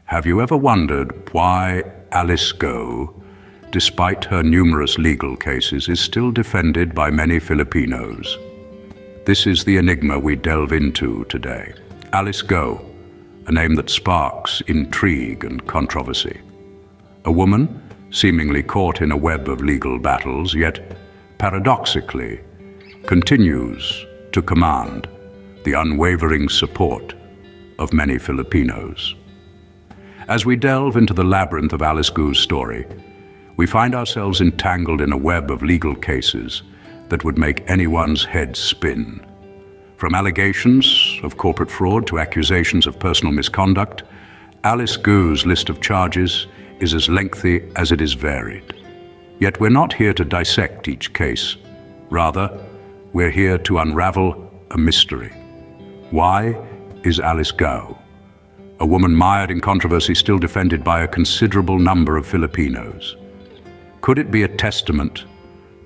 Have you ever wondered why Alice Gou, despite her numerous legal cases, is still defended by many Filipinos? This is the enigma we delve into today. Alice Gou, a name that sparks intrigue and controversy. A woman seemingly caught in a web of legal battles, yet paradoxically continues to command the unwavering support of many Filipinos. As we delve into the labyrinth of Alice Gou's story, we find ourselves entangled in a web of legal cases that would make anyone's head spin. From allegations of corporate fraud to accusations of personal misconduct, Alice Gou's list of charges is as lengthy as it is varied. Yet we're not here to dissect each case. Rather, we're here to unravel a mystery. Why is Alice Gou, a woman mired in controversy, still defended by a considerable number of Filipinos? Could it be a testament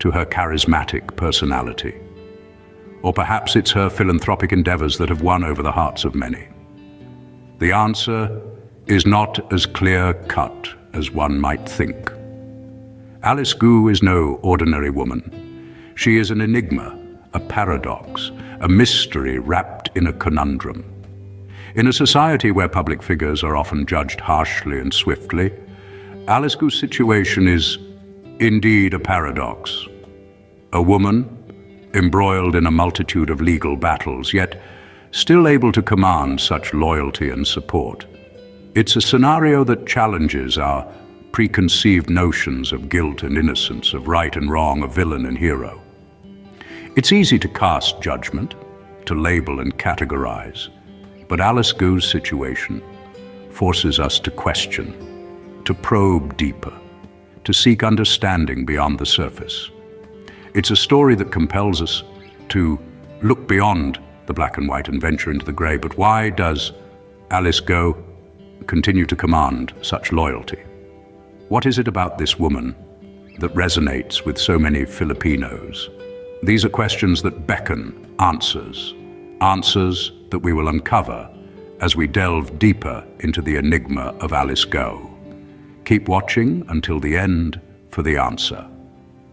to her charismatic personality? Or perhaps it's her philanthropic endeavors that have won over the hearts of many? The answer is not as clear-cut as one might think. Alice Gou is no ordinary woman. She is an enigma, a paradox, a mystery wrapped in a conundrum. In a society where public figures are often judged harshly and swiftly, Alice Gou's situation is indeed a paradox. A woman embroiled in a multitude of legal battles, yet still able to command such loyalty and support. It's a scenario that challenges our preconceived notions of guilt and innocence, of right and wrong, of villain and hero. It's easy to cast judgment, to label and categorize, but Alice Gou's situation forces us to question, to probe deeper, to seek understanding beyond the surface. It's a story that compels us to look beyond the black and white and venture into the gray. But why does Alice Gou continue to command such loyalty? What is it about this woman that resonates with so many Filipinos? These are questions that beckon answers that we will uncover as we delve deeper into the enigma of Alice Gou. Keep watching until the end for the answer.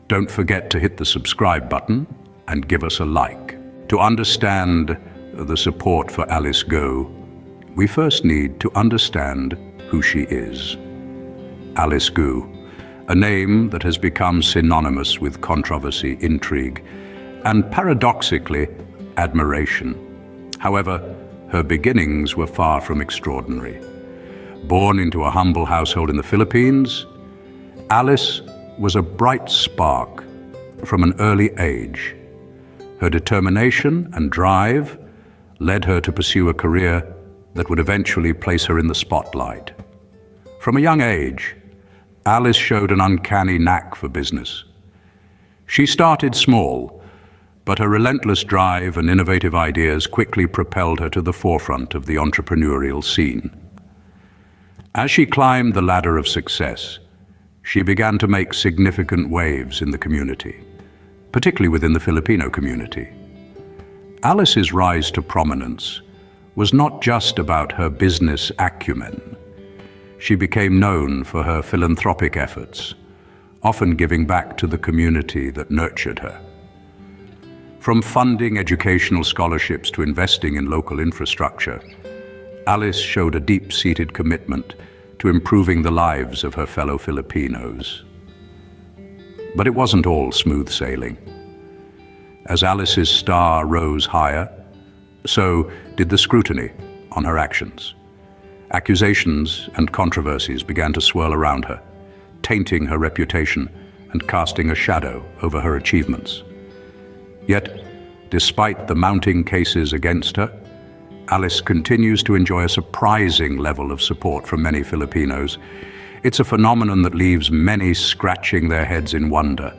Don't forget to hit the subscribe button and give us a like. To understand the support for Alice Gou, we first need to understand who she is. Alice Gou, a name that has become synonymous with controversy, intrigue, and paradoxically, admiration. However, her beginnings were far from extraordinary. Born into a humble household in the Philippines, Alice was a bright spark from an early age. Her determination and drive led her to pursue a career that would eventually place her in the spotlight. From a young age, Alice showed an uncanny knack for business. She started small, but her relentless drive and innovative ideas quickly propelled her to the forefront of the entrepreneurial scene. As she climbed the ladder of success, she began to make significant waves in the community, particularly within the Filipino community. Alice's rise to prominence was not just about her business acumen. She became known for her philanthropic efforts, often giving back to the community that nurtured her. From funding educational scholarships to investing in local infrastructure, Alice showed a deep-seated commitment to improving the lives of her fellow Filipinos. But it wasn't all smooth sailing. As Alice's star rose higher, so did the scrutiny on her actions. Accusations and controversies began to swirl around her, tainting her reputation and casting a shadow over her achievements. Yet, despite the mounting cases against her, Alice continues to enjoy a surprising level of support from many Filipinos. It's a phenomenon that leaves many scratching their heads in wonder.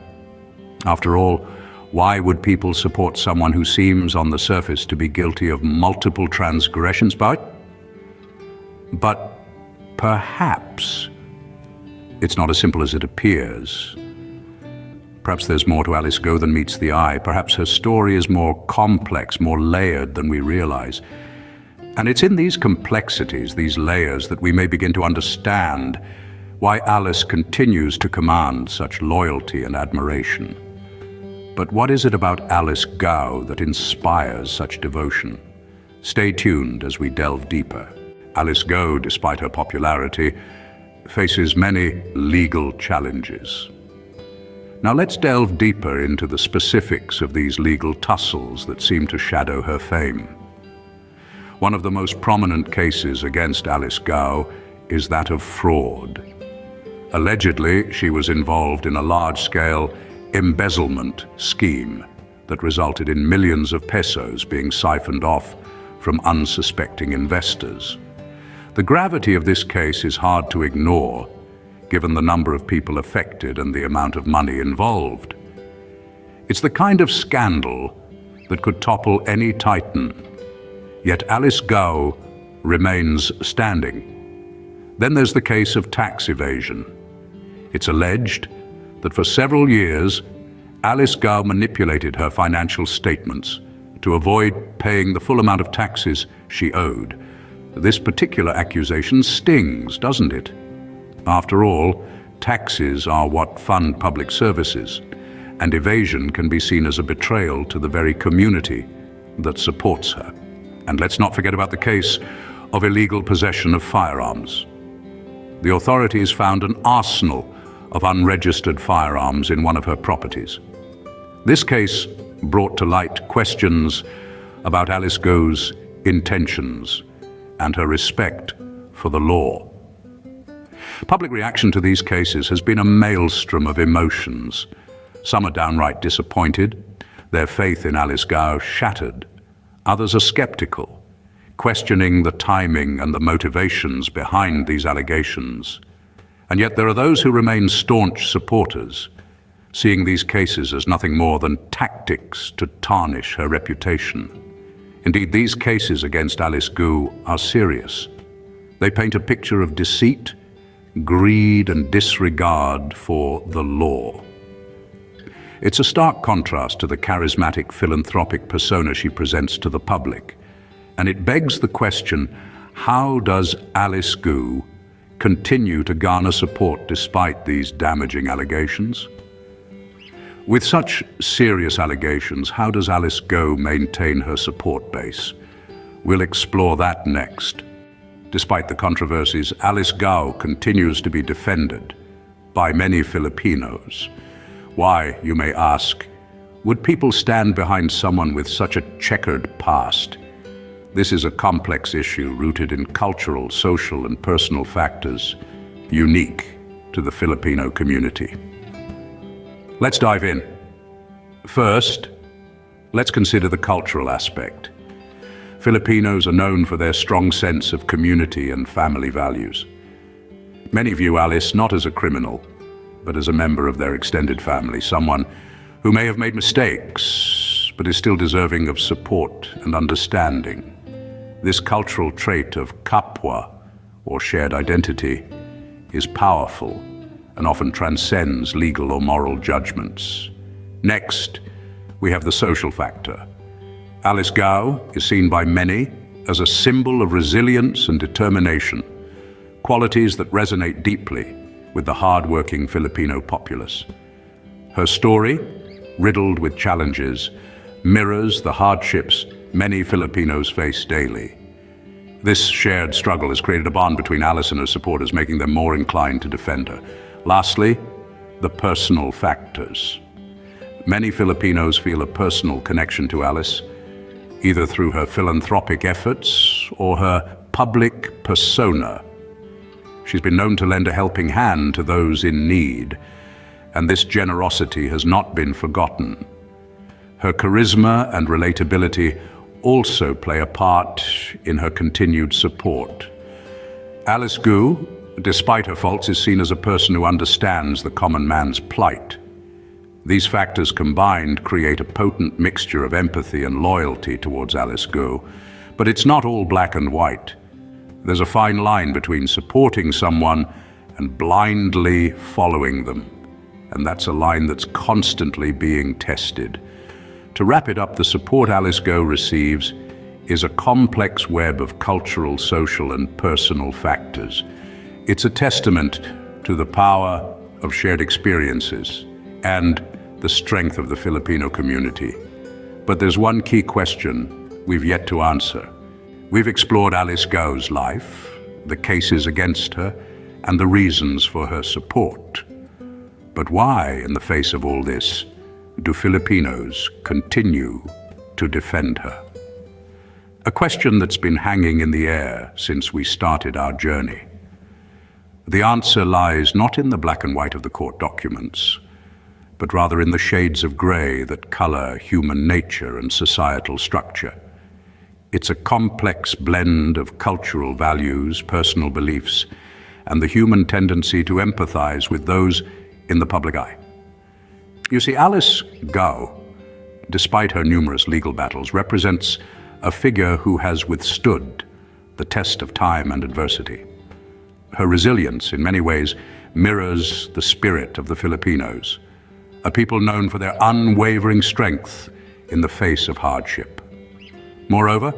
After all, why would people support someone who seems on the surface to be guilty of multiple transgressions? But perhaps it's not as simple as it appears. Perhaps there's more to Alice Gou than meets the eye. Perhaps her story is more complex, more layered than we realize. And it's in these complexities, these layers, that we may begin to understand why Alice continues to command such loyalty and admiration. But what is it about Alice Gou that inspires such devotion? Stay tuned as we delve deeper. Alice Gou, despite her popularity, faces many legal challenges. Now let's delve deeper into the specifics of these legal tussles that seem to shadow her fame. One of the most prominent cases against Alice Gou is that of fraud. Allegedly, she was involved in a large-scale embezzlement scheme that resulted in millions of pesos being siphoned off from unsuspecting investors. The gravity of this case is hard to ignore, given the number of people affected and the amount of money involved. It's the kind of scandal that could topple any titan. Yet Alice Gou remains standing. Then there's the case of tax evasion. It's alleged that for several years, Alice Gou manipulated her financial statements to avoid paying the full amount of taxes she owed. This particular accusation stings, doesn't it? After all, taxes are what fund public services, and evasion can be seen as a betrayal to the very community that supports her. And let's not forget about the case of illegal possession of firearms. The authorities found an arsenal of unregistered firearms in one of her properties. This case brought to light questions about Alice Gou's intentions and her respect for the law. Public reaction to these cases has been a maelstrom of emotions. Some are downright disappointed, their faith in Alice Gou shattered. Others are skeptical, questioning the timing and the motivations behind these allegations. And yet there are those who remain staunch supporters, seeing these cases as nothing more than tactics to tarnish her reputation. Indeed, these cases against Alice Gou are serious. They paint a picture of deceit, greed, and disregard for the law. It's a stark contrast to the charismatic, philanthropic persona she presents to the public. And it begs the question, how does Alice Gou continue to garner support despite these damaging allegations? With such serious allegations, how does Alice Gou maintain her support base? We'll explore that next. Despite the controversies, Alice Gou continues to be defended by many Filipinos. Why, you may ask, would people stand behind someone with such a checkered past? This is a complex issue rooted in cultural, social, and personal factors unique to the Filipino community. Let's dive in. First, let's consider the cultural aspect. Filipinos are known for their strong sense of community and family values. Many view Alice not as a criminal, but as a member of their extended family, someone who may have made mistakes, but is still deserving of support and understanding. This cultural trait of kapwa, or shared identity, is powerful and often transcends legal or moral judgments. Next, we have the social factor. Alice Gou is seen by many as a symbol of resilience and determination, qualities that resonate deeply with the hard-working Filipino populace. Her story, riddled with challenges, mirrors the hardships many Filipinos face daily. This shared struggle has created a bond between Alice and her supporters, making them more inclined to defend her. Lastly, the personal factors. Many Filipinos feel a personal connection to Alice, either through her philanthropic efforts or her public persona. She's been known to lend a helping hand to those in need, and this generosity has not been forgotten. Her charisma and relatability also play a part in her continued support. Alice Gou, despite her faults, is seen as a person who understands the common man's plight. These factors combined create a potent mixture of empathy and loyalty towards Alice Gou. But it's not all black and white. There's a fine line between supporting someone and blindly following them. And that's a line that's constantly being tested. To wrap it up, the support Alice Gou receives is a complex web of cultural, social, and personal factors. It's a testament to the power of shared experiences and the strength of the Filipino community. But there's one key question we've yet to answer. We've explored Alice Gou's life, the cases against her, and the reasons for her support. But why, in the face of all this, do Filipinos continue to defend her? A question that's been hanging in the air since we started our journey. The answer lies not in the black and white of the court documents, but rather in the shades of grey that colour human nature and societal structure. It's a complex blend of cultural values, personal beliefs, and the human tendency to empathise with those in the public eye. You see, Alice Gou, despite her numerous legal battles, represents a figure who has withstood the test of time and adversity. Her resilience, in many ways, mirrors the spirit of the Filipinos, a people known for their unwavering strength in the face of hardship. Moreover,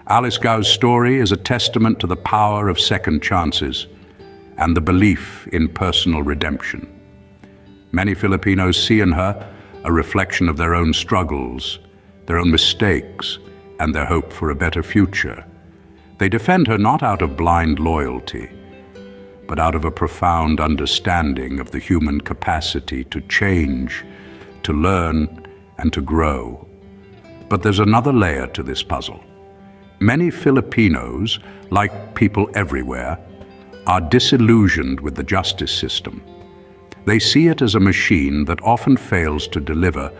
Alice Gou's story is a testament to the power of second chances and the belief in personal redemption. Many Filipinos see in her a reflection of their own struggles, their own mistakes, and their hope for a better future. They defend her not out of blind loyalty, but out of a profound understanding of the human capacity to change, to learn, and to grow. But there's another layer to this puzzle. Many Filipinos, like people everywhere, are disillusioned with the justice system. They see it as a machine that often fails to deliver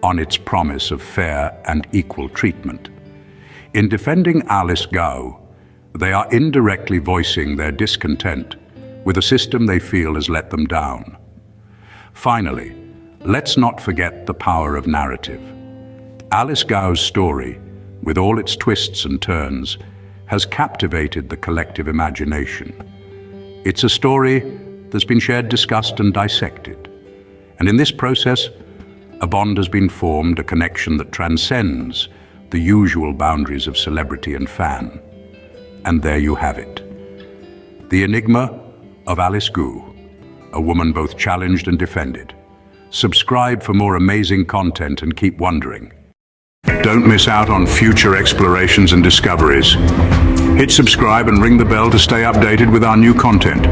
on its promise of fair and equal treatment. In defending Alice Gou, they are indirectly voicing their discontent with a system they feel has let them down. Finally, let's not forget the power of narrative. Alice Gou's story, with all its twists and turns, has captivated the collective imagination. It's a story that's been shared, discussed, and dissected. And in this process, a bond has been formed, a connection that transcends the usual boundaries of celebrity and fan. And there you have it. The Enigma of Alice Gou, a woman both challenged and defended. Subscribe for more amazing content and keep wondering. Don't miss out on future explorations and discoveries. Hit subscribe and ring the bell to stay updated with our new content.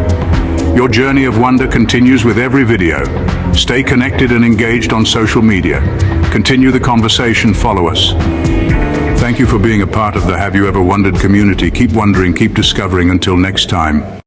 Your journey of wonder continues with every video. Stay connected and engaged on social media. Continue the conversation, follow us. Thank you for being a part of the Have You Ever Wondered community. Keep wondering, keep discovering. Until next time.